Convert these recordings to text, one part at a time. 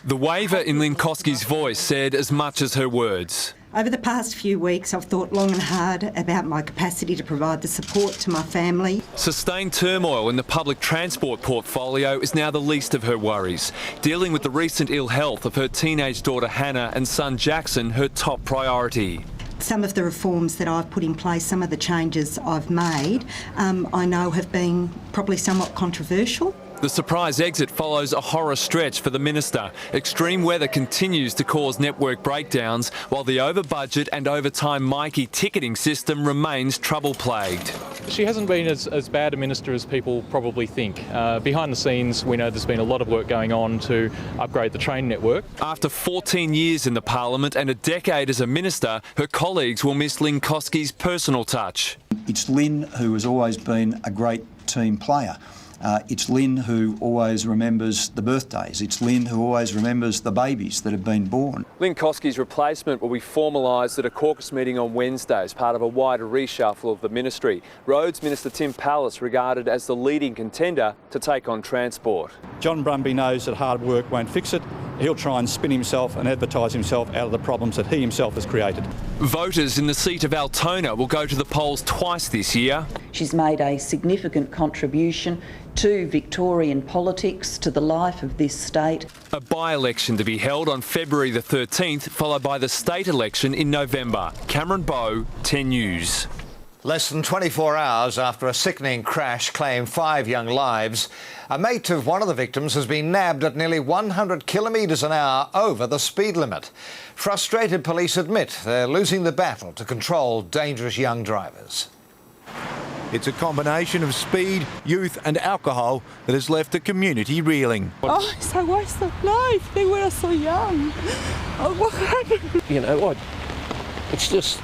The waver in Lynn Koski's voice said as much as her words. Over the past few weeks, I've thought long and hard about my capacity to provide the support to my family. Sustained turmoil in the public transport portfolio is now the least of her worries. Dealing with the recent ill health of her teenage daughter Hannah and son Jackson, her top priority. Some of the reforms that I've put in place, some of the changes I've made, I know have been probably somewhat controversial. The surprise exit follows a horror stretch for the minister. Extreme weather continues to cause network breakdowns, while the over-budget and overtime Mikey ticketing system remains trouble-plagued. She hasn't been as bad a minister as people probably think. Behind the scenes, we know there's been a lot of work going on to upgrade the train network. After 14 years in the parliament and a decade as a minister, her colleagues will miss Lynn Koski's personal touch. It's Lynn who has always been a great team player. It's Lynn who always remembers the birthdays. It's Lynn who always remembers the babies that have been born. Lynn Koski's replacement will be formalised at a caucus meeting on Wednesday as part of a wider reshuffle of the ministry. Roads Minister Tim Pallas regarded as the leading contender to take on transport. John Brumby knows that hard work won't fix it. He'll try and spin himself and advertise himself out of the problems that he himself has created. Voters in the seat of Altona will go to the polls twice this year. She's made a significant contribution to Victorian politics, to the life of this state. A by-election to be held on February the 13th, followed by the state election in November. Cameron Bowe, 10 News. Less than 24 hours after a sickening crash claimed 5 young lives, a mate of one of the victims has been nabbed at nearly 100 kilometres an hour over the speed limit. Frustrated police admit they're losing the battle to control dangerous young drivers. It's a combination of speed, youth and alcohol that has left the community reeling. Oh, it's a waste of life. They were so young. Oh, what happened? You know what? It's just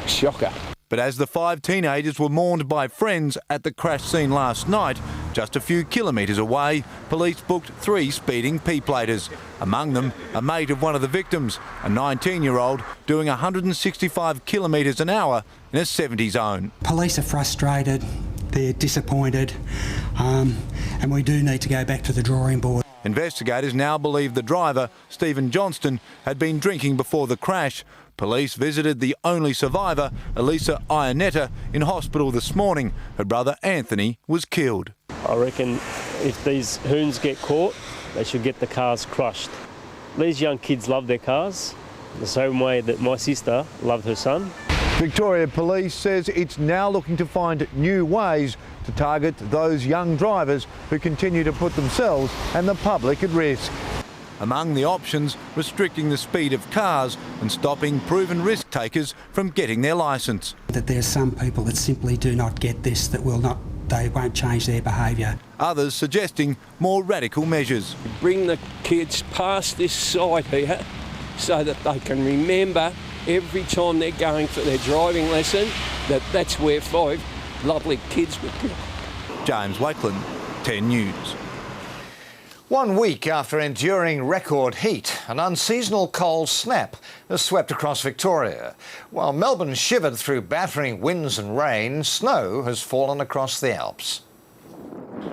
a shocker. But as the 5 teenagers were mourned by friends at the crash scene last night, just a few kilometres away, police booked 3 speeding P-platers. Among them, a mate of one of the victims, a 19-year-old doing 165 kilometres an hour in a 70 zone. Police are frustrated, they're disappointed, and we do need to go back to the drawing board. Investigators now believe the driver, Stephen Johnston, had been drinking before the crash. Police visited the only survivor, Elisa Ionetta, in hospital this morning. Her brother Anthony was killed. I reckon if these hoons get caught, they should get the cars crushed. These young kids love their cars, the same way that my sister loved her son. Victoria Police says it's now looking to find new ways to target those young drivers who continue to put themselves and the public at risk. Among the options, restricting the speed of cars and stopping proven risk takers from getting their licence. That there's some people that simply do not get this, that they won't change their behaviour. Others suggesting more radical measures. Bring the kids past this side here so that they can remember every time they're going for their driving lesson that that's where 5 lovely kids would go. James Wakeland, 10 News. 1 week after enduring record heat, an unseasonal cold snap has swept across Victoria. While Melbourne shivered through battering winds and rain, snow has fallen across the Alps.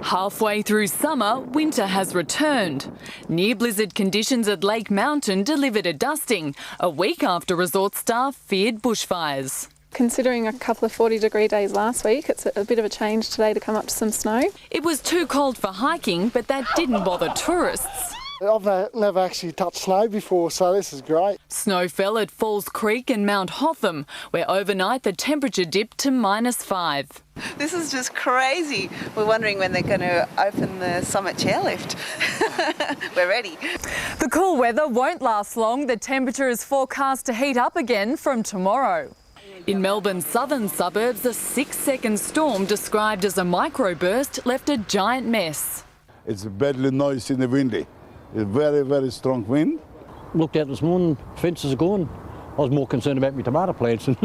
Halfway through summer, winter has returned. Near blizzard conditions at Lake Mountain delivered a dusting, a week after resort staff feared bushfires. Considering a couple of 40-degree days last week, it's a bit of a change today to come up to some snow. It was too cold for hiking, but that didn't bother tourists. I've never actually touched snow before, so this is great. Snow fell at Falls Creek and Mount Hotham, where overnight the temperature dipped to -5. This is just crazy. We're wondering when they're going to open the Summit chairlift. We're ready. The cool weather won't last long. The temperature is forecast to heat up again from tomorrow. In Melbourne's southern suburbs, a 6-second storm described as a microburst left a giant mess. It's badly noisy in the windy. It's very, very strong wind. Looked out this morning, fences are gone. I was more concerned about my tomato plants than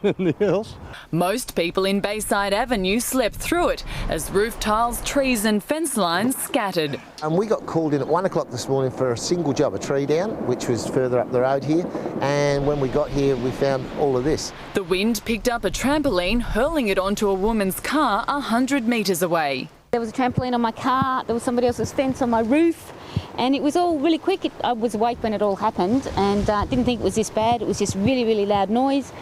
anything else. Most people in Bayside Avenue slept through it as roof tiles, trees and fence lines scattered. And we got called in at 1 o'clock this morning for a single job, a tree down, which was further up the road here. And when we got here, we found all of this. The wind picked up a trampoline, hurling it onto a woman's car 100 metres away. There was a trampoline on my car, there was somebody else's fence on my roof, And it was all really quick. I was awake when it all happened and didn't think it was this bad. It was just really, really loud noise,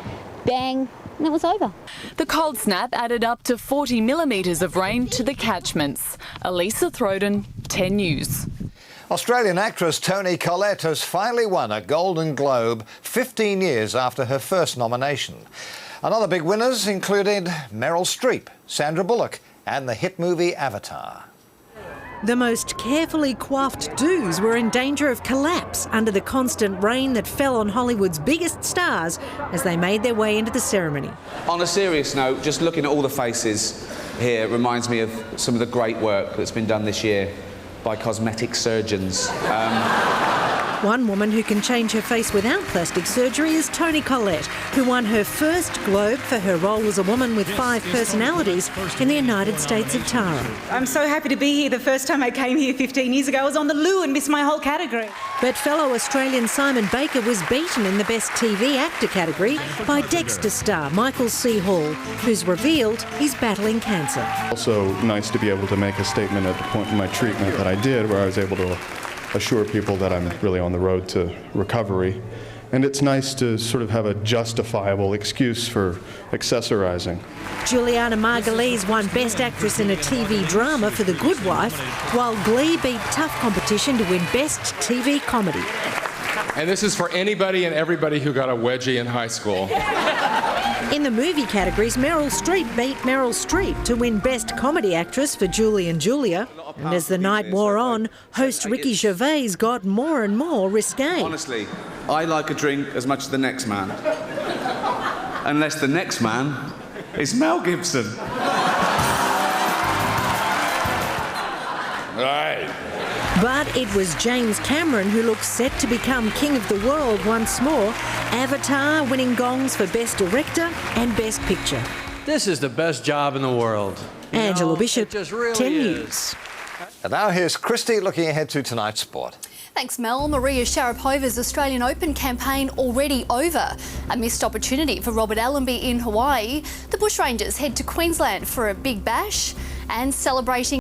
bang, and it was over. The cold snap added up to 40 millimetres of rain to the catchments. Elisa Throden, 10 News. Australian actress Toni Collette has finally won a Golden Globe 15 years after her first nomination. Another big winners included Meryl Streep, Sandra Bullock and the hit movie Avatar. The most carefully coiffed do's were in danger of collapse under the constant rain that fell on Hollywood's biggest stars as they made their way into the ceremony. On a serious note, just looking at all the faces here reminds me of some of the great work that's been done this year by cosmetic surgeons. One woman who can change her face without plastic surgery is Toni Collette, who won her first Globe for her role as a woman with 5 personalities in the United States of Tara. I'm so happy to be here. The first time I came here 15 years ago, I was on the loo and missed my whole category. But fellow Australian Simon Baker was beaten in the Best TV Actor category by Dexter star Michael C. Hall, who's revealed he's battling cancer. Also nice to be able to make a statement at the point in my treatment that I did, where I was able to assure people that I'm really on the road to recovery. And it's nice to sort of have a justifiable excuse for accessorizing. Juliana Margulies won Best Actress in a TV Drama for The Good Wife, while Glee beat tough competition to win Best TV Comedy. And this is for anybody and everybody who got a wedgie in high school. In the movie categories, Meryl Streep beat Meryl Streep to win Best Comedy Actress for Julie and Julia. And as the night wore on, host Ricky Gervais got more and more risque. Honestly, I like a drink as much as the next man. Unless the next man is Mel Gibson. Right. But it was James Cameron who looks set to become king of the world once more. Avatar winning gongs for Best Director and Best Picture. This is the best job in the world. Angela Bishop, really 10 News. And now here's Christy looking ahead to tonight's sport. Thanks, Mel. Maria Sharapova's Australian Open campaign already over. A missed opportunity for Robert Allenby in Hawaii. The Bushrangers head to Queensland for a big bash and celebrating